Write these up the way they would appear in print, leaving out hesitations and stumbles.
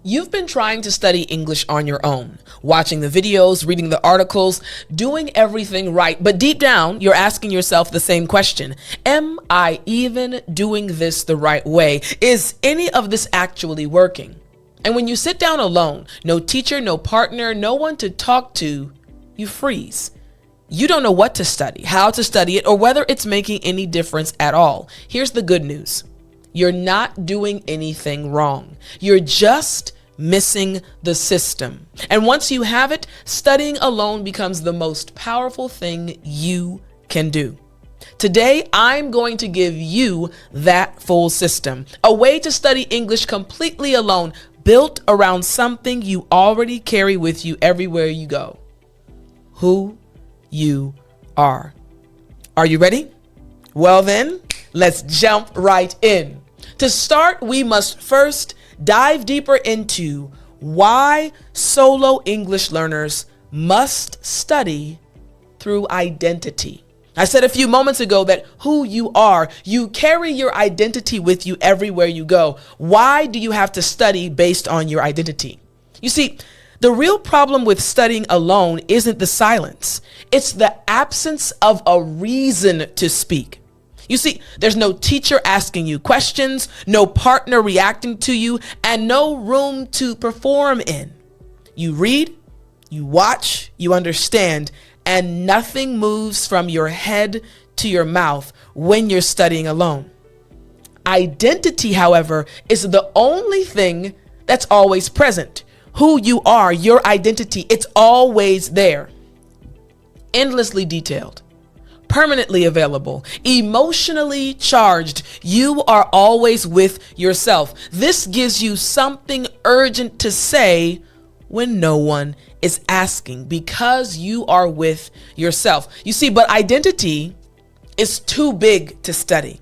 You've been trying to study English on your own, watching the videos, reading the articles, doing everything right. But deep down, you're asking yourself the same question. Am I even doing this the right way? Is any of this actually working? And when you sit down alone, no teacher, no partner, no one to talk to, you freeze. You don't know what to study, how to study it, or whether it's making any difference at all. Here's the good news. You're not doing anything wrong. You're just missing the system. And once you have it, studying alone becomes the most powerful thing you can do. Today, I'm going to give you that full system, a way to study English completely alone, built around something you already carry with you everywhere you go. Who you are. Are you ready? Well then, let's jump right in. To start, we must first dive deeper into why solo English learners must study through identity. I said a few moments ago that who you are, you carry your identity with you everywhere you go. Why do you have to study based on your identity? You see, the real problem with studying alone isn't the silence. It's the absence of a reason to speak. You see, there's no teacher asking you questions, no partner reacting to you, and no room to perform in. You read, you watch, you understand, and nothing moves from your head to your mouth when you're studying alone. Identity, however, is the only thing that's always present. Who you are, your identity, it's always there. Endlessly detailed, permanently available, emotionally charged. You are always with yourself. This gives you something urgent to say when no one is asking, because you are with yourself. You see, but identity is too big to study.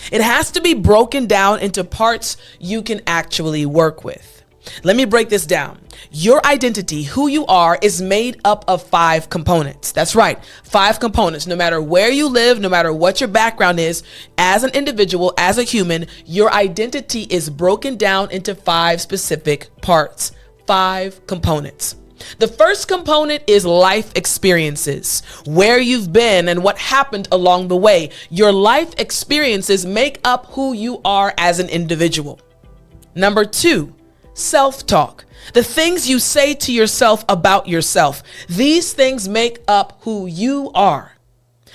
It has to be broken down into parts you can actually work with. Let me break this down. Your identity, who you are, is made up of 5 components. That's right, 5 components. No matter where you live, no matter what your background is, as an individual, as a human, your identity is broken down into 5 specific parts. 5 components. The first component is life experiences, where you've been and what happened along the way. Your life experiences make up who you are as an individual. Number 2, self-talk. The things you say to yourself about yourself. These things make up who you are.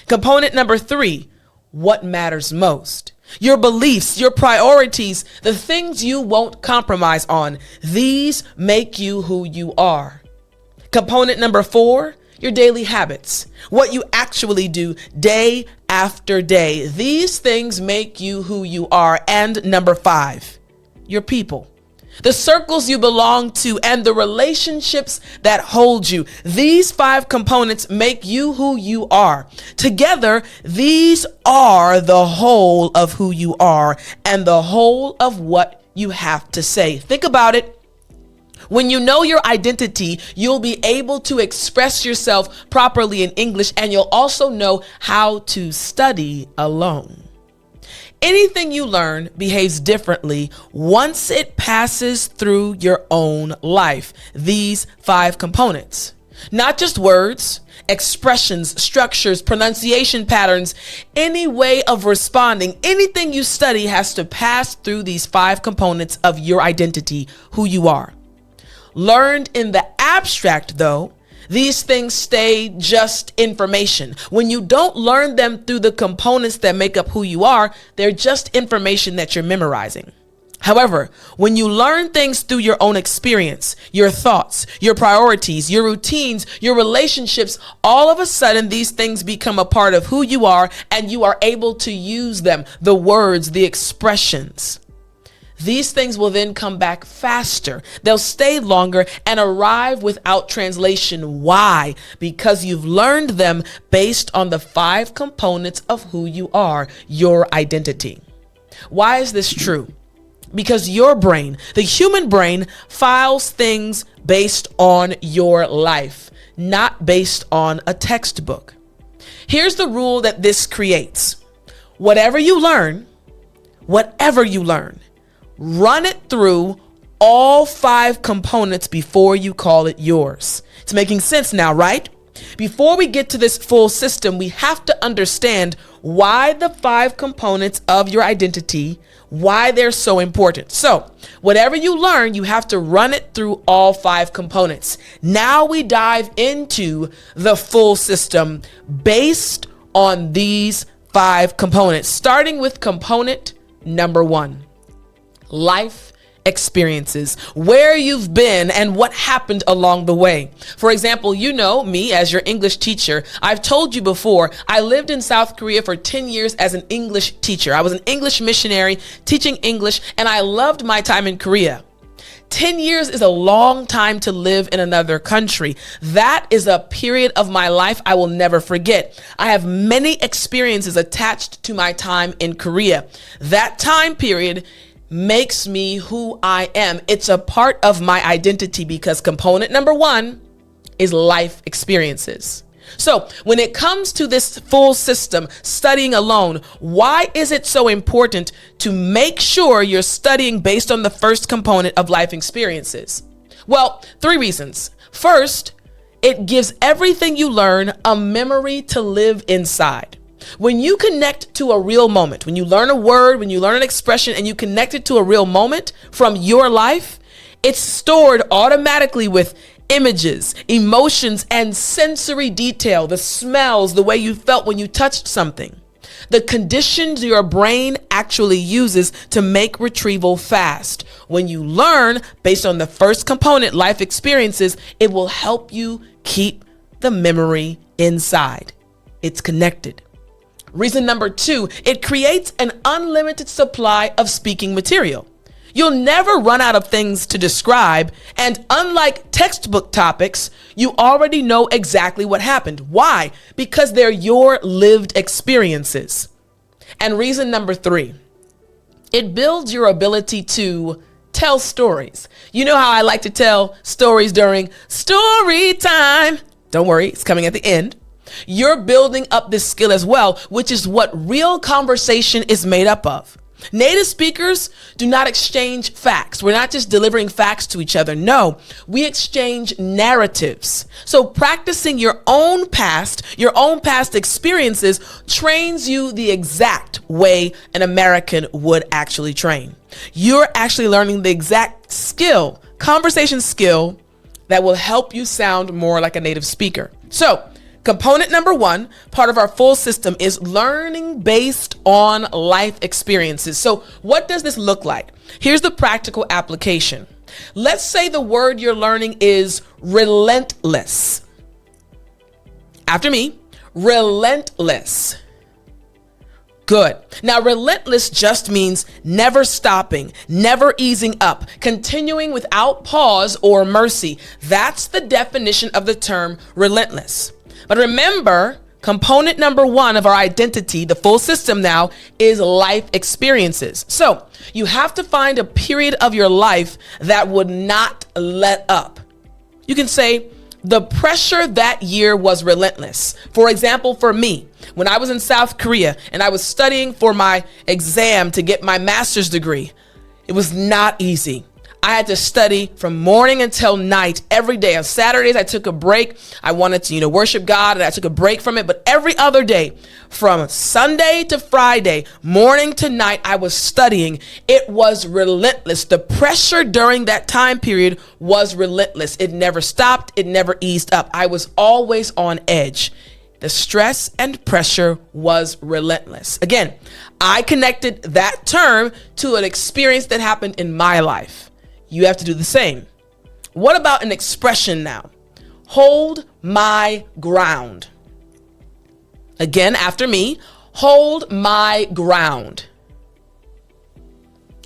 Component number 3, what matters most. Your beliefs, your priorities, the things you won't compromise on. These make you who you are. Component number 4, your daily habits. What you actually do day after day. These things make you who you are. And number 5, your people. The circles you belong to and the relationships that hold you. These 5 components make you who you are. Together, these are the whole of who you are and the whole of what you have to say. Think about it. When you know your identity, you'll be able to express yourself properly in English, and you'll also know how to study alone. Anything you learn behaves differently once it passes through your own life. These 5 components, not just words, expressions, structures, pronunciation patterns, any way of responding, anything you study has to pass through these 5 components of your identity, who you are. Learned in the abstract, though, these things stay just information. When you don't learn them through the components that make up who you are, they're just information that you're memorizing. However, when you learn things through your own experience, your thoughts, your priorities, your routines, your relationships, all of a sudden these things become a part of who you are, and you are able to use them, the words, the expressions. These things will then come back faster. They'll stay longer and arrive without translation. Why? Because you've learned them based on the 5 components of who you are, your identity. Why is this true? Because your brain, the human brain, files things based on your life, not based on a textbook. Here's the rule that this creates. Whatever you learn, run it through all 5 components before you call it yours. It's making sense now, right? Before we get to this full system, we have to understand why the 5 components of your identity, why they're so important. So whatever you learn, you have to run it through all 5 components. Now we dive into the full system based on these 5 components, starting with component number 1, life experiences, where you've been and what happened along the way. For example, you know me as your English teacher. I've told you before, I lived in South Korea for 10 years as an English teacher. I was an English missionary teaching English, and I loved my time in Korea. 10 years is a long time to live in another country. That is a period of my life I will never forget. I have many experiences attached to my time in Korea. That time period makes me who I am. It's a part of my identity because component number 1 is life experiences. So when it comes to this full system, studying alone, why is it so important to make sure you're studying based on the first component of life experiences? Well, 3 reasons. First, it gives everything you learn a memory to live inside. When you connect to a real moment, when you learn a word, when you learn an expression and you connect it to a real moment from your life, it's stored automatically with images, emotions, and sensory detail, the smells, the way you felt when you touched something. The conditions your brain actually uses to make retrieval fast. When you learn based on the first component, life experiences, it will help you keep the memory inside. It's connected. Reason number 2, it creates an unlimited supply of speaking material. You'll never run out of things to describe, and unlike textbook topics, you already know exactly what happened. Why? Because they're your lived experiences. And reason number 3, it builds your ability to tell stories. You know how I like to tell stories during story time. Don't worry, it's coming at the end. You're building up this skill as well, which is what real conversation is made up of. Native speakers do not exchange facts. We're not just delivering facts to each other. No, we exchange narratives. So practicing your own past experiences trains you the exact way an American would actually train. You're actually learning the exact skill, conversation skill, that will help you sound more like a native speaker. So component number 1, part of our full system, is learning based on life experiences. So what does this look like? Here's the practical application. Let's say the word you're learning is relentless. After me, relentless. Good. Now, relentless just means never stopping, never easing up, continuing without pause or mercy. That's the definition of the term relentless. But remember, component number 1 of our identity, the full system now, is life experiences. So you have to find a period of your life that would not let up. You can say, the pressure that year was relentless. For example, for me, when I was in South Korea and I was studying for my exam to get my master's degree, it was not easy. I had to study from morning until night every day. On Saturdays, I took a break. I wanted to, worship God, and I took a break from it. But every other day, from Sunday to Friday, morning to night, I was studying. It was relentless. The pressure during that time period was relentless. It never stopped. It never eased up. I was always on edge. The stress and pressure was relentless. Again, I connected that term to an experience that happened in my life. You have to do the same. What about an expression now? Hold my ground. Again, after me, hold my ground.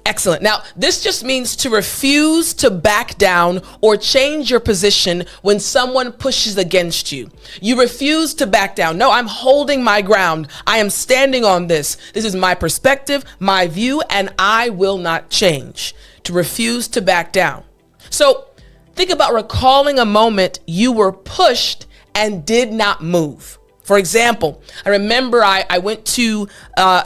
Excellent. Now, this just means to refuse to back down or change your position when someone pushes against you. You refuse to back down. No, I'm holding my ground. I am standing on this. This is my perspective, my view, and I will not change. To refuse to back down. So think about recalling a moment you were pushed and did not move. For example, I remember I went to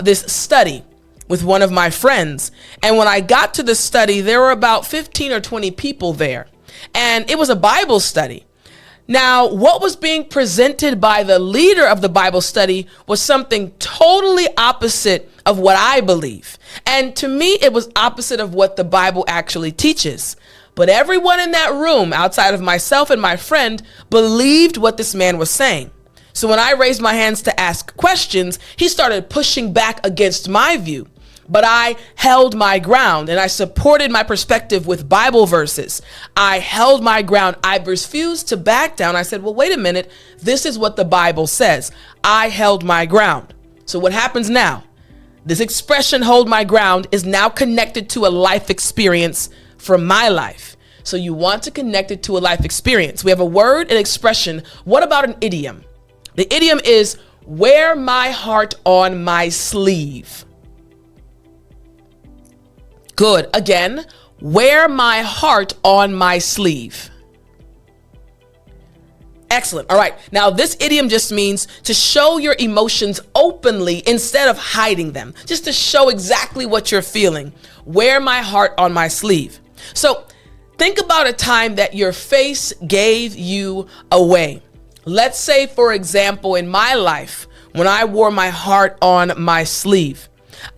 this study with one of my friends. And when I got to the study, there were about 15 or 20 people there. And it was a Bible study. Now, what was being presented by the leader of the Bible study was something totally opposite of what I believe. And to me, it was opposite of what the Bible actually teaches. But everyone in that room, outside of myself and my friend, believed what this man was saying. So when I raised my hands to ask questions, he started pushing back against my view. But I held my ground and I supported my perspective with Bible verses. I held my ground. I refused to back down. I said, well, wait a minute. This is what the Bible says. I held my ground. So what happens now? This expression, hold my ground, is now connected to a life experience from my life. So you want to connect it to a life experience. We have a word, an expression. What about an idiom? The idiom is wear my heart on my sleeve. Good. Again, wear my heart on my sleeve. Excellent. All right. Now, this idiom just means to show your emotions openly instead of hiding them, just to show exactly what you're feeling. Wear my heart on my sleeve. So think about a time that your face gave you away. Let's say, for example, in my life, when I wore my heart on my sleeve,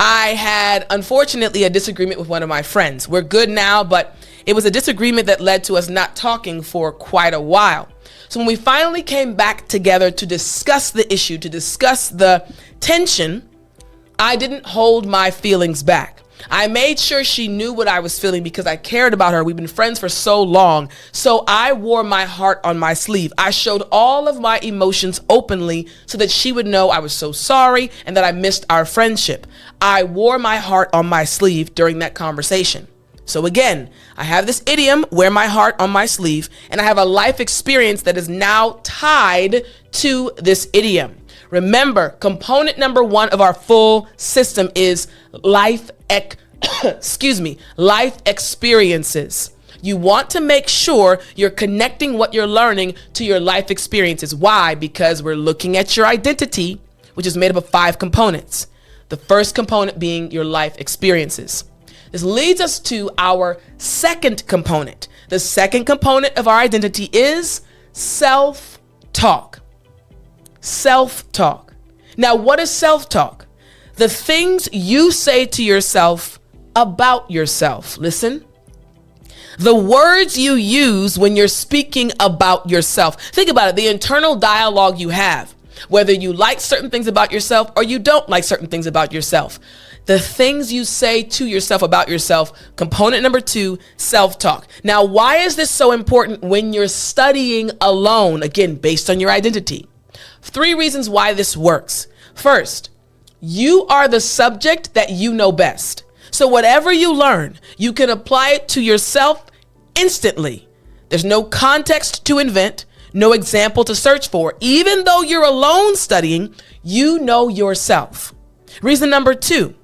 I had, unfortunately, a disagreement with one of my friends. We're good now, but it was a disagreement that led to us not talking for quite a while. So when we finally came back together to discuss the issue, to discuss the tension, I didn't hold my feelings back. I made sure she knew what I was feeling because I cared about her. We've been friends for so long. So I wore my heart on my sleeve. I showed all of my emotions openly so that she would know I was so sorry and that I missed our friendship. I wore my heart on my sleeve during that conversation. So again, I have this idiom, wear my heart on my sleeve, and I have a life experience that is now tied to this idiom. Remember, component number one of our full system is life experiences. You want to make sure you're connecting what you're learning to your life experiences. Why? Because we're looking at your identity, which is made up of 5 components. The first component being your life experiences. This leads us to our second component. The second component of our identity is self-talk. Self-talk. Now, what is self-talk? The things you say to yourself about yourself. Listen. The words you use when you're speaking about yourself. Think about it, the internal dialogue you have, whether you like certain things about yourself or you don't like certain things about yourself. The things you say to yourself about yourself. Component number 2, self-talk. Now, why is this so important when you're studying alone? Again, based on your identity. 3 reasons why this works. First, you are the subject that you know best. So whatever you learn, you can apply it to yourself instantly. There's no context to invent, no example to search for. Even though you're alone studying, you know yourself. Reason number 2,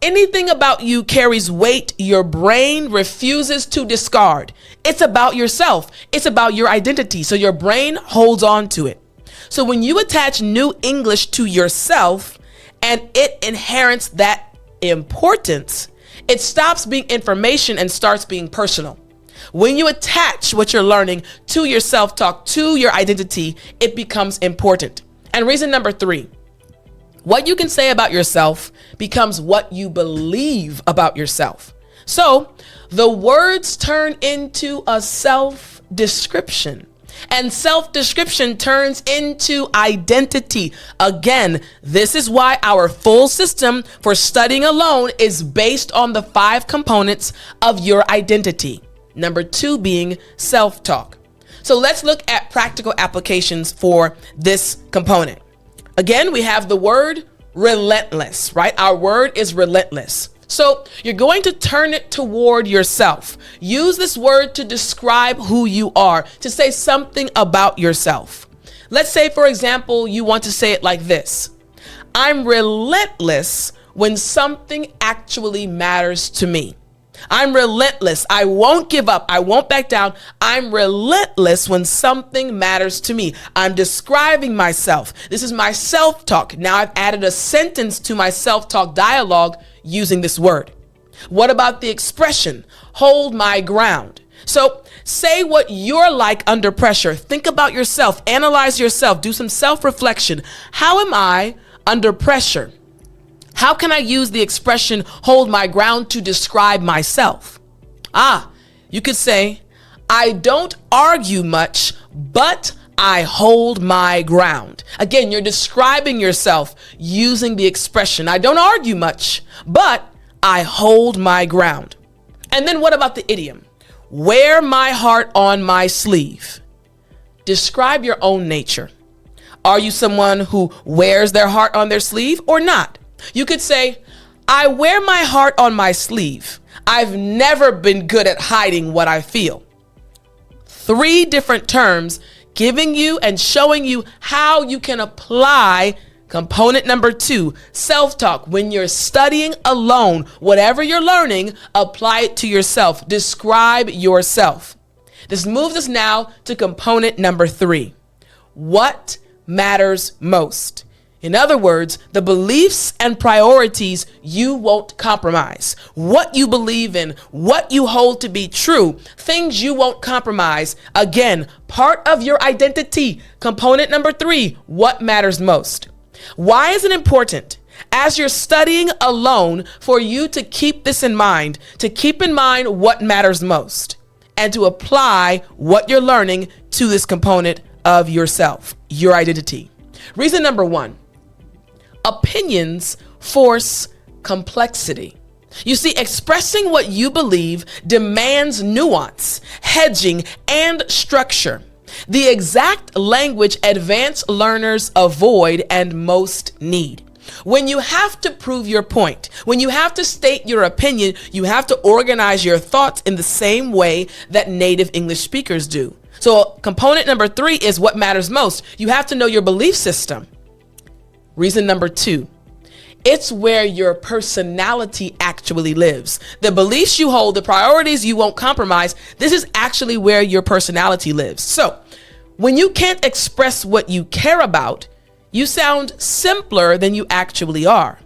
anything about you carries weight your brain refuses to discard. It's about yourself. It's about your identity. So your brain holds on to it. So when you attach new English to yourself and it inherits that importance, it stops being information and starts being personal. When you attach what you're learning to your self-talk, to your identity, it becomes important. And reason number 3, what you can say about yourself becomes what you believe about yourself. So the words turn into a self-description. And self-description turns into identity. Again, this is why our full system for studying alone is based on the 5 components of your identity. Number 2 being self-talk. So let's look at practical applications for this component. Again, we have the word relentless, right? Our word is relentless. So you're going to turn it toward yourself. Use this word to describe who you are, to say something about yourself. Let's say, for example, you want to say it like this. I'm relentless when something actually matters to me. I'm relentless. I won't give up. I won't back down. I'm relentless when something matters to me. I'm describing myself. This is my self-talk. Now I've added a sentence to my self-talk dialogue using this word? What about the expression, hold my ground? So say what you're like under pressure. Think about yourself, analyze yourself, do some self-reflection. How am I under pressure? How can I use the expression hold my ground to describe myself? You could say, I don't argue much, but I hold my ground. Again, you're describing yourself using the expression, I don't argue much, but I hold my ground. And then what about the idiom? Wear my heart on my sleeve. Describe your own nature. Are you someone who wears their heart on their sleeve or not? You could say, I wear my heart on my sleeve. I've never been good at hiding what I feel. 3 different terms giving you and showing you how you can apply component number 2, self-talk. When you're studying alone, whatever you're learning, apply it to yourself. Describe yourself. This moves us now to component number 3. What matters most? In other words, the beliefs and priorities you won't compromise. What you believe in, what you hold to be true, things you won't compromise. Again, part of your identity. Component number 3, what matters most? Why is it important as you're studying alone for you to keep this in mind, to keep in mind what matters most, and to apply what you're learning to this component of yourself, your identity? Reason number 1. Opinions force complexity. You see, expressing what you believe demands nuance, hedging, and structure. The exact language advanced learners avoid and most need. When you have to prove your point, when you have to state your opinion, you have to organize your thoughts in the same way that native English speakers do. So component number 3 is what matters most. You have to know your belief system. Reason number 2, it's where your personality actually lives. The beliefs you hold, the priorities you won't compromise, this is actually where your personality lives. So when you can't express what you care about, you sound simpler than you actually are.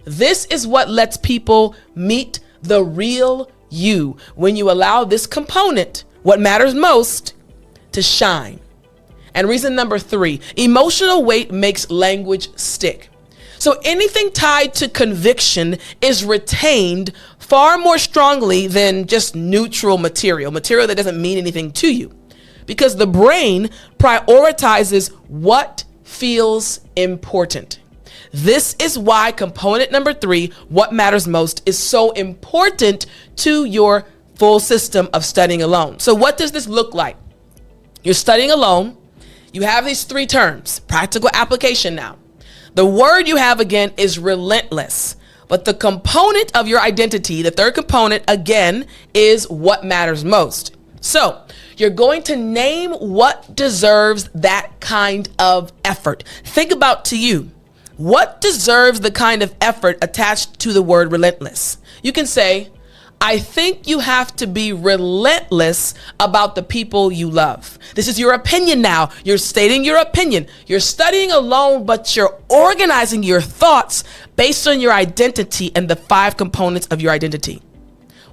This is what lets people meet the real you when you allow this component, what matters most, to shine. And reason number 3, emotional weight makes language stick. So anything tied to conviction is retained far more strongly than just neutral material that doesn't mean anything to you, because the brain prioritizes what feels important. This is why component number 3, what matters most, is so important to your full system of studying alone. So what does this look like? You're studying alone. You have these 3 terms, practical application now. The word you have again is relentless, but the component of your identity, the 3rd component again, is what matters most. So you're going to name what deserves that kind of effort. Think about to you, what deserves the kind of effort attached to the word relentless? You can say, I think you have to be relentless about the people you love. This is your opinion now. You're stating your opinion. You're studying alone, but you're organizing your thoughts based on your identity and the 5 components of your identity.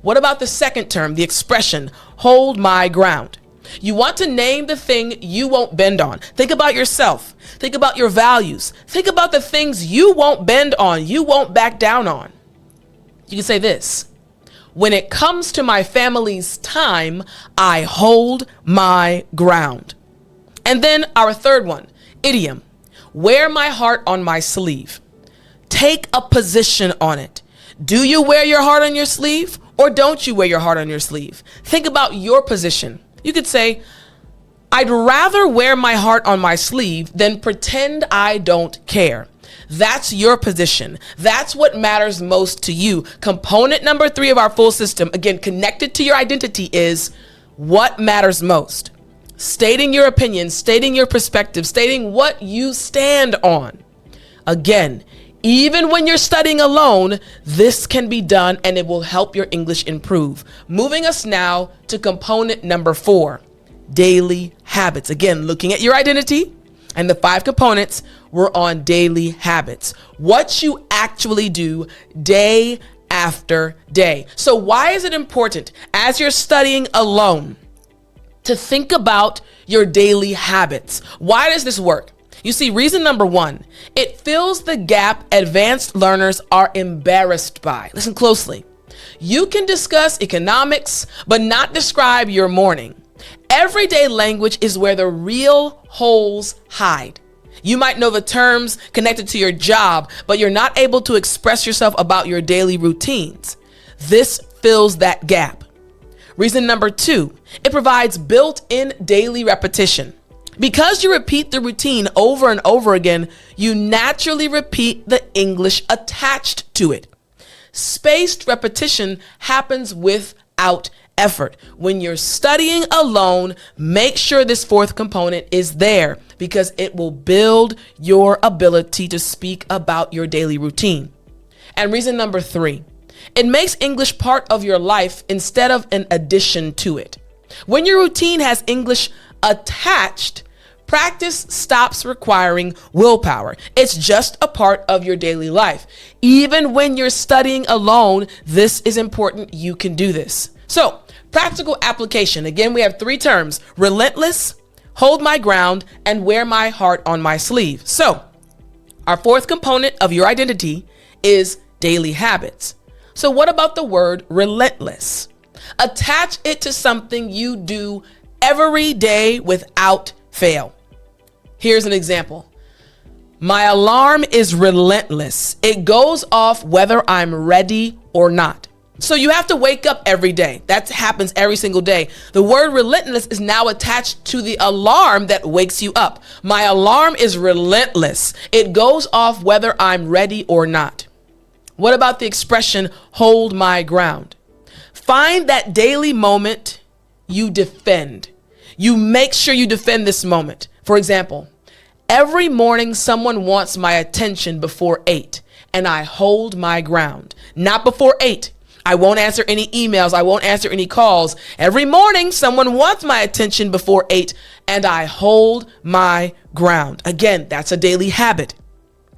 What about the 2nd term, the expression, hold my ground? You want to name the thing you won't bend on. Think about yourself. Think about your values. Think about the things you won't bend on, you won't back down on. You can say this. When it comes to my family's time, I hold my ground. And then our 3rd one, idiom, wear my heart on my sleeve. Take a position on it. Do you wear your heart on your sleeve or don't you wear your heart on your sleeve? Think about your position. You could say, I'd rather wear my heart on my sleeve than pretend I don't care. That's your position. That's what matters most to you. Component number 3 of our full system, again, connected to your identity, is what matters most. Stating your opinion, stating your perspective, stating what you stand on. Again, even when you're studying alone, this can be done and it will help your English improve. Moving us now to component number 4, daily habits. Again, looking at your identity and the 5 components, we're on daily habits. What you actually do day after day. So why is it important as you're studying alone to think about your daily habits? Why does this work? You see, reason number one, it fills the gap advanced learners are embarrassed by. Listen closely. You can discuss economics, but not describe your morning. Everyday language is where the real holes hide. You might know the terms connected to your job, but you're not able to express yourself about your daily routines. This fills that gap. Reason number two, it provides built-in daily repetition. Because you repeat the routine over and over again, you naturally repeat the English attached to it. Spaced repetition happens without effort. When you're studying alone, make sure this fourth component is there because it will build your ability to speak about your daily routine. And reason number three, it makes English part of your life instead of an addition to it. When your routine has English attached, practice stops requiring willpower. It's just a part of your daily life. Even when you're studying alone, this is important. You can do this. So, practical application. Again, we have three terms: relentless, hold my ground, and wear my heart on my sleeve. So, our fourth component of your identity is daily habits. So what about the word relentless? Attach it to something you do every day without fail. Here's an example. My alarm is relentless. It goes off whether I'm ready or not. So you have to wake up every day. That happens every single day. The word relentless is now attached to the alarm that wakes you up. My alarm is relentless. It goes off whether I'm ready or not. What about the expression, hold my ground? Find that daily moment you defend. You make sure you defend this moment. For example, every morning someone wants my attention before 8, and I hold my ground. Not before 8. I won't answer any emails. I won't answer any calls. Every morning someone wants my attention before 8, and I hold my ground. Again, that's a daily habit.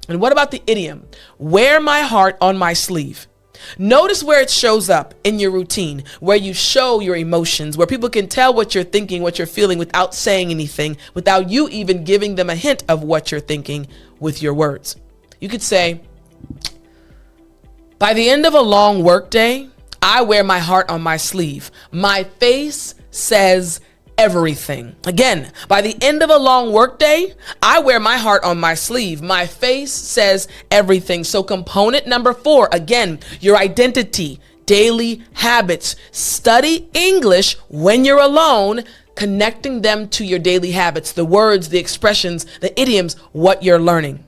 And what about the idiom? Wear my heart on my sleeve. Notice where it shows up in your routine, where you show your emotions, where people can tell what you're thinking, what you're feeling without saying anything, without you even giving them a hint of what you're thinking with your words. You could say, by the end of a long workday, I wear my heart on my sleeve. My face says everything. Again, by the end of a long workday, I wear my heart on my sleeve. My face says everything. So component number 4, again, your identity, daily habits. Study English when you're alone, connecting them to your daily habits, the words, the expressions, the idioms, what you're learning.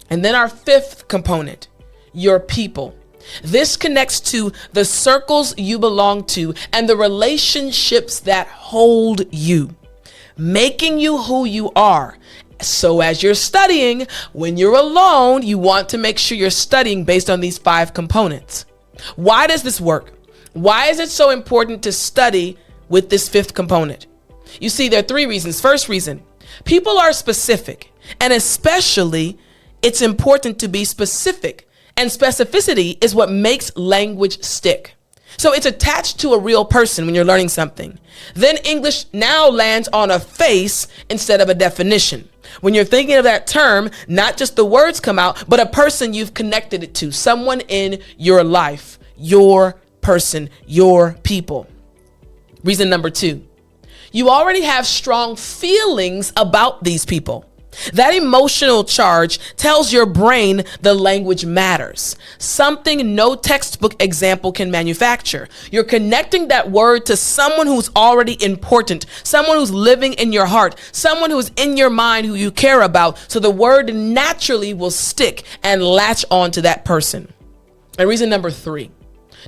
And then our 5th component, your people. This connects to the circles you belong to and the relationships that hold you, making you who you are. So as you're studying, when you're alone, you want to make sure you're studying based on these 5 components. Why does this work? Why is it so important to study with this 5th component? You see, there are 3 reasons. First reason, people are specific, and especially it's important to be specific. And specificity is what makes language stick. So it's attached to a real person when you're learning something. Then English now lands on a face instead of a definition. When you're thinking of that term, not just the words come out, but a person you've connected it to, someone in your life, your person, your people. Reason number 2, you already have strong feelings about these people. That emotional charge tells your brain the language matters, something no textbook example can manufacture. You're connecting that word to someone who's already important, someone who's living in your heart, someone who's in your mind who you care about, so the word naturally will stick and latch on to that person. And reason number 3,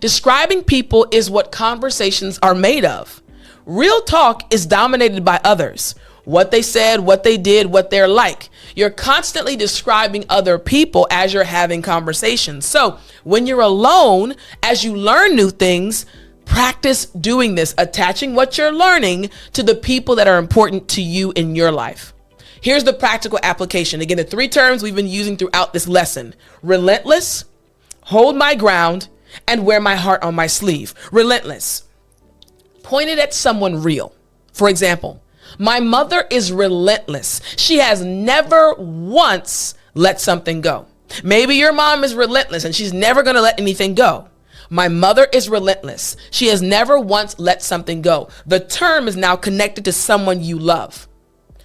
describing people is what conversations are made of. Real talk is dominated by others. What they said, what they did, what they're like. You're constantly describing other people as you're having conversations. So when you're alone, as you learn new things, practice doing this, attaching what you're learning to the people that are important to you in your life. Here's the practical application. Again, the 3 terms we've been using throughout this lesson: relentless, hold my ground, and wear my heart on my sleeve. Relentless. Pointed at someone real. For example, my mother is relentless. She has never once let something go. Maybe your mom is relentless and she's never going to let anything go. My mother is relentless. She has never once let something go. The term is now connected to someone you love.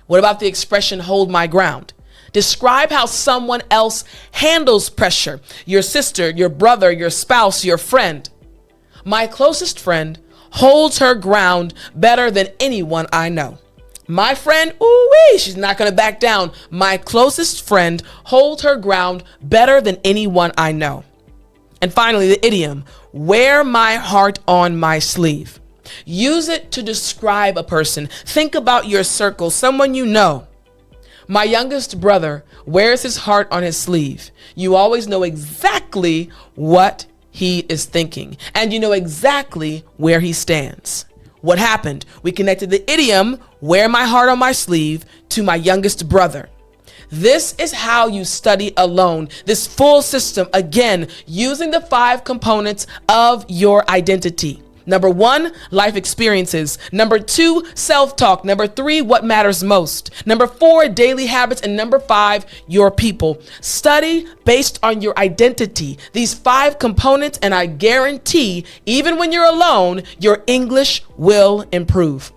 What about the expression hold my ground? Describe how someone else handles pressure. Your sister, your brother, your spouse, your friend. My closest friend holds her ground better than anyone I know. My friend, ooh-wee, she's not going to back down. My closest friend holds her ground better than anyone I know. And finally, the idiom, wear my heart on my sleeve. Use it to describe a person. Think about your circle, someone you know. My youngest brother wears his heart on his sleeve. You always know exactly what he is thinking, and you know exactly where he stands. What happened? We connected the idiom, wear my heart on my sleeve, to my youngest brother. This is how you study alone. This full system, again, using the 5 components of your identity. Number 1, life experiences. Number 2, self-talk. Number 3, what matters most. Number 4, daily habits. And number 5, your people. Study based on your identity. These 5 components, and I guarantee, even when you're alone, your English will improve.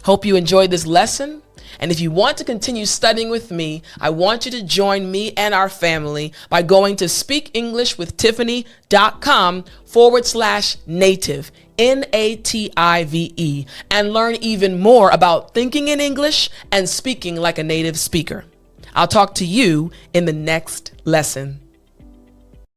Hope you enjoyed this lesson. And if you want to continue studying with me, I want you to join me and our family by going to speakenglish.com/native, NATIVE, and learn even more about thinking in English and speaking like a native speaker. I'll talk to you in the next lesson.